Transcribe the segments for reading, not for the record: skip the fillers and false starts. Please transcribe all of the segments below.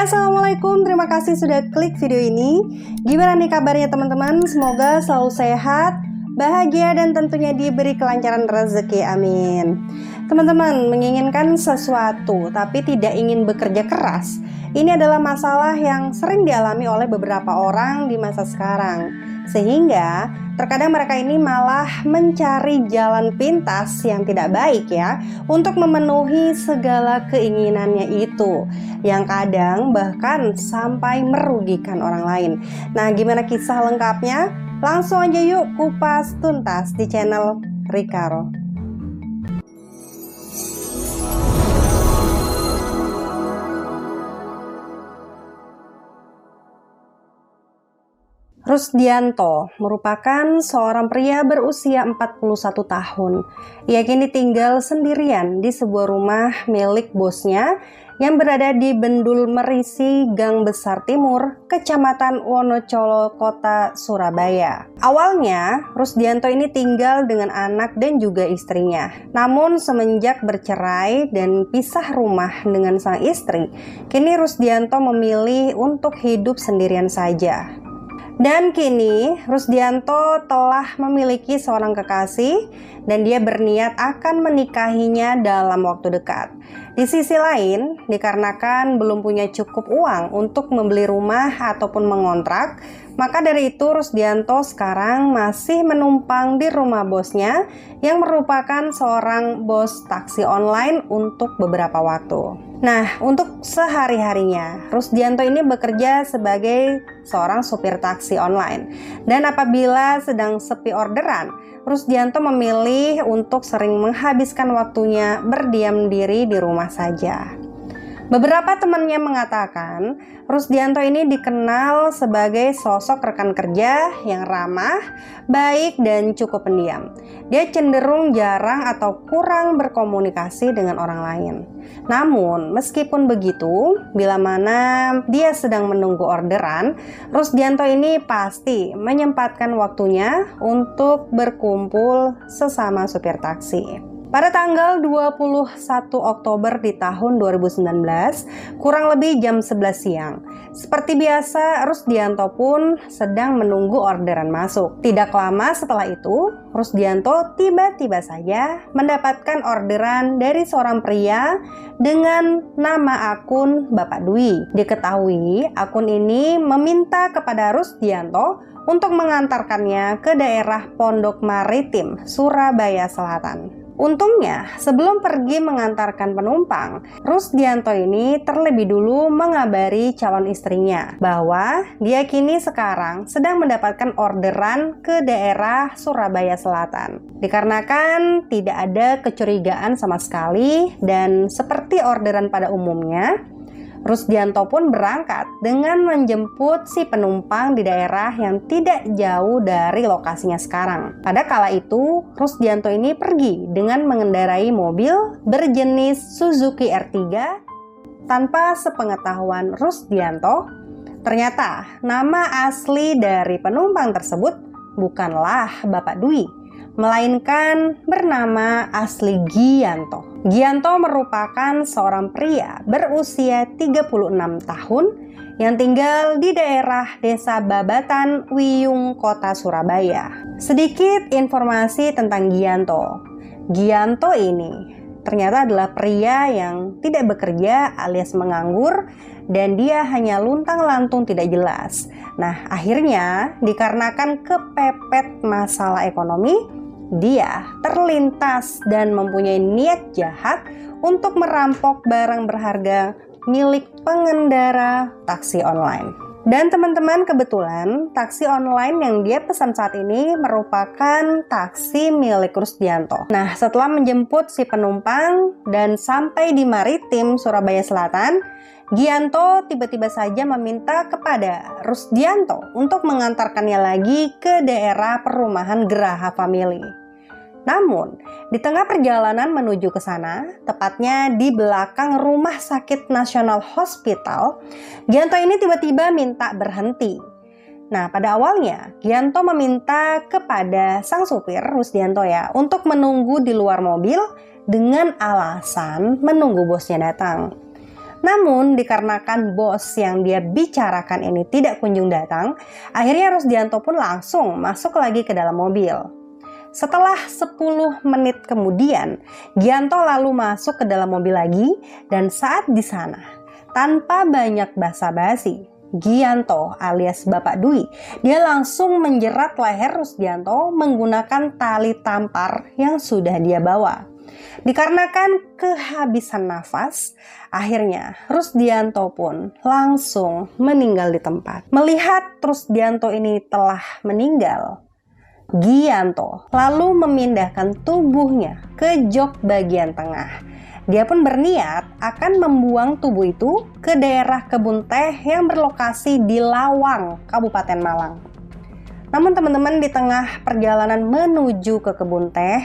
Hai, assalamualaikum, terima kasih sudah klik video ini. Gimana nih kabarnya teman-teman? Semoga selalu sehat, bahagia, dan tentunya diberi kelancaran rezeki, amin. Teman-teman, menginginkan sesuatu tapi tidak ingin bekerja keras, ini adalah masalah yang sering dialami oleh beberapa orang di masa sekarang. Sehingga terkadang mereka ini malah mencari jalan pintas yang tidak baik ya, untuk memenuhi segala keinginannya itu, yang kadang bahkan sampai merugikan orang lain. Nah, gimana kisah lengkapnya? Langsung aja yuk kupas tuntas di channel Rikaro. Rusdianto merupakan seorang pria berusia 41 tahun. Ia kini tinggal sendirian di sebuah rumah milik bosnya yang berada di Bendul Merisi, Gang Besar Timur, Kecamatan Wonocolo, Kota Surabaya. Awalnya, Rusdianto ini tinggal dengan anak dan juga istrinya. Namun semenjak bercerai dan pisah rumah dengan sang istri, kini Rusdianto memilih untuk hidup sendirian saja. Dan kini Rusdianto telah memiliki seorang kekasih dan dia berniat akan menikahinya dalam waktu dekat. Di sisi lain, dikarenakan belum punya cukup uang untuk membeli rumah ataupun mengontrak, maka dari itu Rusdianto sekarang masih menumpang di rumah bosnya yang merupakan seorang bos taksi online untuk beberapa waktu. Nah, untuk sehari-harinya, Rusdianto ini bekerja sebagai seorang supir taksi online. Dan apabila sedang sepi orderan, Rusdianto memilih untuk sering menghabiskan waktunya berdiam diri di rumah saja. Beberapa temannya mengatakan, Rusdianto ini dikenal sebagai sosok rekan kerja yang ramah, baik, dan cukup pendiam. Dia cenderung jarang atau kurang berkomunikasi dengan orang lain. Namun, meskipun begitu, bila mana dia sedang menunggu orderan, Rusdianto ini pasti menyempatkan waktunya untuk berkumpul sesama supir taksi. Pada tanggal 21 Oktober di tahun 2019, kurang lebih jam 11 siang. Seperti biasa, Rusdianto pun sedang menunggu orderan masuk. Tidak lama setelah itu, Rusdianto tiba-tiba saja mendapatkan orderan dari seorang pria dengan nama akun Bapak Dwi. Diketahui, akun ini meminta kepada Rusdianto untuk mengantarkannya ke daerah Pondok Maritim, Surabaya Selatan. Untungnya, sebelum pergi mengantarkan penumpang, Rusdianto ini terlebih dulu mengabari calon istrinya bahwa dia kini sekarang sedang mendapatkan orderan ke daerah Surabaya Selatan. Dikarenakan tidak ada kecurigaan sama sekali dan seperti orderan pada umumnya, Rusdianto pun berangkat dengan menjemput si penumpang di daerah yang tidak jauh dari lokasinya sekarang. Pada kala itu, Rusdianto ini pergi dengan mengendarai mobil berjenis Suzuki R3. Tanpa sepengetahuan Rusdianto, ternyata nama asli dari penumpang tersebut bukanlah Bapak Dwi, melainkan bernama asli Gianto. Gianto merupakan seorang pria berusia 36 tahun yang tinggal di daerah Desa Babatan, Wiyung, Kota Surabaya. Sedikit informasi tentang Gianto. Gianto ini ternyata adalah pria yang tidak bekerja alias menganggur dan dia hanya luntang-lantung tidak jelas. Nah, akhirnya dikarenakan kepepet masalah ekonomi, dia terlintas dan mempunyai niat jahat untuk merampok barang berharga milik pengendara taksi online. Dan teman-teman, kebetulan taksi online yang dia pesan saat ini merupakan taksi milik Rusdianto. Nah, setelah menjemput si penumpang dan sampai di Maritim, Surabaya Selatan, Gianto tiba-tiba saja meminta kepada Rusdianto untuk mengantarkannya lagi ke daerah perumahan Geraha Family. Namun, di tengah perjalanan menuju ke sana, tepatnya di belakang Rumah Sakit Nasional Hospital, Gianto ini tiba-tiba minta berhenti. Nah, pada awalnya, Gianto meminta kepada sang supir, Rusdianto ya, untuk menunggu di luar mobil dengan alasan menunggu bosnya datang. Namun dikarenakan bos yang dia bicarakan ini tidak kunjung datang, akhirnya Rusdianto pun langsung masuk lagi ke dalam mobil. Setelah 10 menit kemudian, Gianto lalu masuk ke dalam mobil lagi dan saat di sana, tanpa banyak basa-basi, Gianto alias Bapak Dwi, dia langsung menjerat leher Rusdianto menggunakan tali tampar yang sudah dia bawa. Dikarenakan kehabisan nafas, akhirnya Rusdianto pun langsung meninggal di tempat. Melihat Rusdianto ini telah meninggal, Gianto lalu memindahkan tubuhnya ke jok bagian tengah. Dia pun berniat akan membuang tubuh itu ke daerah kebun teh yang berlokasi di Lawang, Kabupaten Malang. Namun teman-teman, di tengah perjalanan menuju ke kebun teh,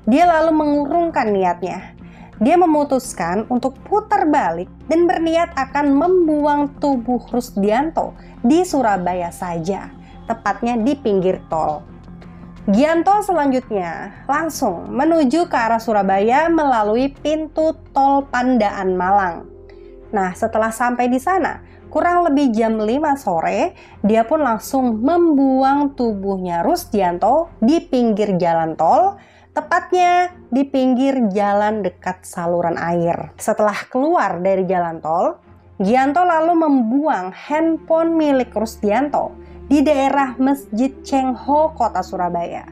dia lalu mengurungkan niatnya. Dia memutuskan untuk putar balik dan berniat akan membuang tubuh Rusdianto di Surabaya saja, tepatnya di pinggir tol. Gianto selanjutnya langsung menuju ke arah Surabaya melalui pintu tol Pandaan Malang. Nah, setelah sampai di sana, kurang lebih jam 5 sore, dia pun langsung membuang tubuhnya Rusdianto di pinggir jalan tol, tepatnya di pinggir jalan dekat saluran air. Setelah keluar dari jalan tol, Gianto lalu membuang handphone milik Rusdianto di daerah Masjid Cheng Ho, Kota Surabaya.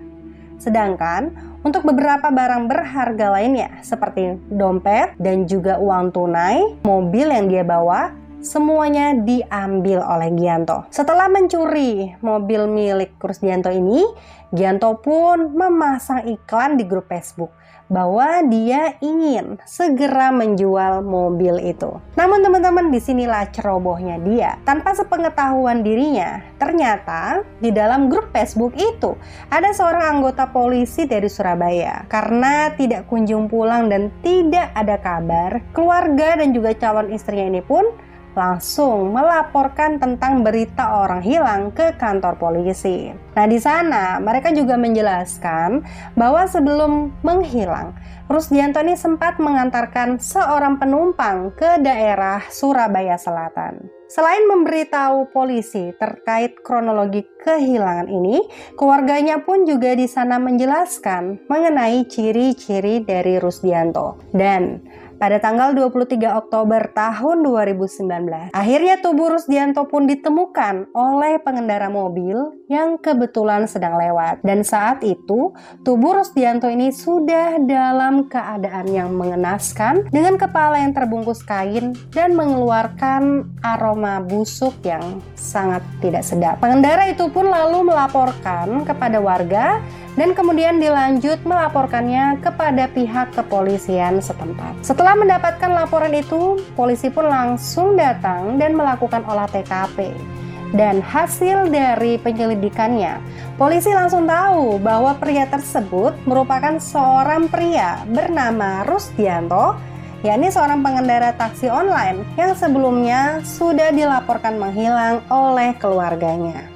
Sedangkan untuk beberapa barang berharga lainnya seperti dompet dan juga uang tunai, mobil yang dia bawa, semuanya diambil oleh Gianto. Setelah mencuri mobil milik Rusdianto ini, Gianto pun memasang iklan di grup Facebook bahwa dia ingin segera menjual mobil itu. Namun teman-teman, disinilah cerobohnya dia. Tanpa sepengetahuan dirinya, ternyata di dalam grup Facebook itu ada seorang anggota polisi dari Surabaya. Karena tidak kunjung pulang dan tidak ada kabar, keluarga dan juga calon istrinya ini pun langsung melaporkan tentang berita orang hilang ke kantor polisi. Nah, di sana mereka juga menjelaskan bahwa sebelum menghilang, Rusdianto ini sempat mengantarkan seorang penumpang ke daerah Surabaya Selatan. Selain memberitahu polisi terkait kronologi kehilangan ini, keluarganya pun juga di sana menjelaskan mengenai ciri-ciri dari Rusdianto. Dan pada tanggal 23 Oktober tahun 2019, akhirnya tubuh Rusdianto pun ditemukan oleh pengendara mobil yang kebetulan sedang lewat. Dan saat itu, tubuh Rusdianto ini sudah dalam keadaan yang mengenaskan dengan kepala yang terbungkus kain dan mengeluarkan aroma busuk yang sangat tidak sedap. Pengendara itu pun lalu melaporkan kepada warga dan kemudian dilanjut melaporkannya kepada pihak kepolisian setempat. Setelah mendapatkan laporan itu, polisi pun langsung datang dan melakukan olah TKP. Dan hasil dari penyelidikannya, polisi langsung tahu bahwa pria tersebut merupakan seorang pria bernama Rusdianto, yakni seorang pengendara taksi online yang sebelumnya sudah dilaporkan menghilang oleh keluarganya.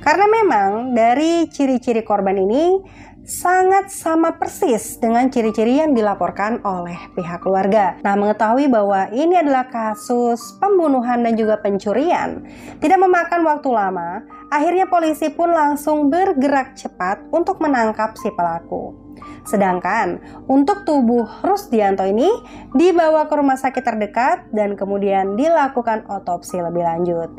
Karena memang dari ciri-ciri korban ini sangat sama persis dengan ciri-ciri yang dilaporkan oleh pihak keluarga. Nah, mengetahui bahwa ini adalah kasus pembunuhan dan juga pencurian, tidak memakan waktu lama, akhirnya polisi pun langsung bergerak cepat untuk menangkap si pelaku. Sedangkan untuk tubuh Rusdianto ini dibawa ke rumah sakit terdekat dan kemudian dilakukan otopsi lebih lanjut.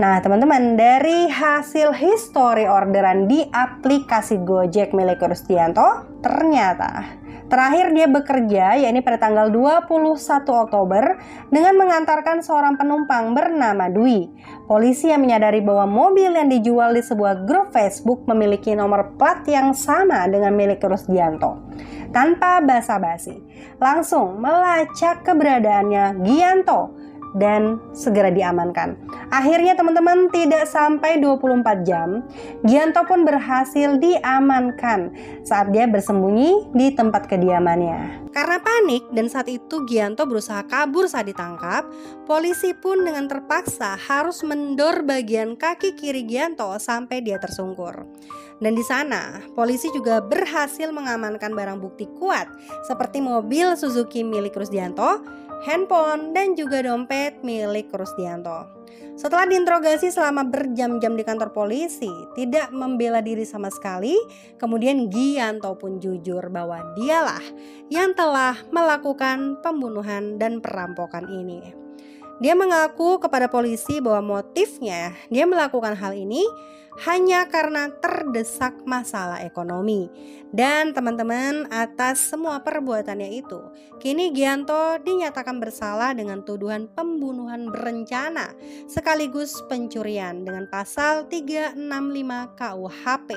Nah teman-teman, dari hasil history orderan di aplikasi Gojek milik Rusdianto, ternyata terakhir dia bekerja yakni pada tanggal 21 Oktober dengan mengantarkan seorang penumpang bernama Dwi. Polisi yang menyadari bahwa mobil yang dijual di sebuah grup Facebook memiliki nomor plat yang sama dengan milik Rusdianto. Tanpa basa-basi, langsung melacak keberadaannya Gianto dan segera diamankan. Akhirnya teman-teman, tidak sampai 24 jam, Gianto pun berhasil diamankan saat dia bersembunyi di tempat kediamannya. Karena panik dan saat itu Gianto berusaha kabur saat ditangkap, polisi pun dengan terpaksa harus mendor bagian kaki kiri Gianto sampai dia tersungkur. Dan di sana, polisi juga berhasil mengamankan barang bukti kuat seperti mobil Suzuki milik Rusdianto, handphone, dan juga dompet milik Rusdianto. Setelah diinterogasi selama berjam-jam di kantor polisi, tidak membela diri sama sekali, kemudian Gianto pun jujur bahwa dialah yang telah melakukan pembunuhan dan perampokan ini. Dia mengaku kepada polisi bahwa motifnya dia melakukan hal ini hanya karena terdesak masalah ekonomi. Dan teman-teman, atas semua perbuatannya itu, kini Gianto dinyatakan bersalah dengan tuduhan pembunuhan berencana sekaligus pencurian dengan pasal 365 KUHP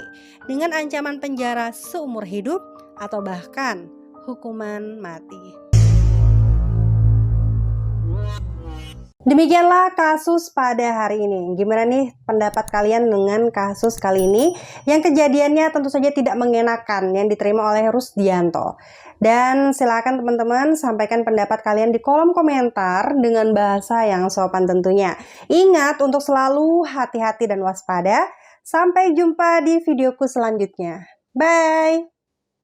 dengan ancaman penjara seumur hidup atau bahkan hukuman mati. Demikianlah kasus pada hari ini. Gimana nih pendapat kalian dengan kasus kali ini yang kejadiannya tentu saja tidak mengenakan yang diterima oleh Rusdianto. Dan silakan teman-teman sampaikan pendapat kalian di kolom komentar dengan bahasa yang sopan tentunya. Ingat untuk selalu hati-hati dan waspada. Sampai jumpa di videoku selanjutnya. Bye!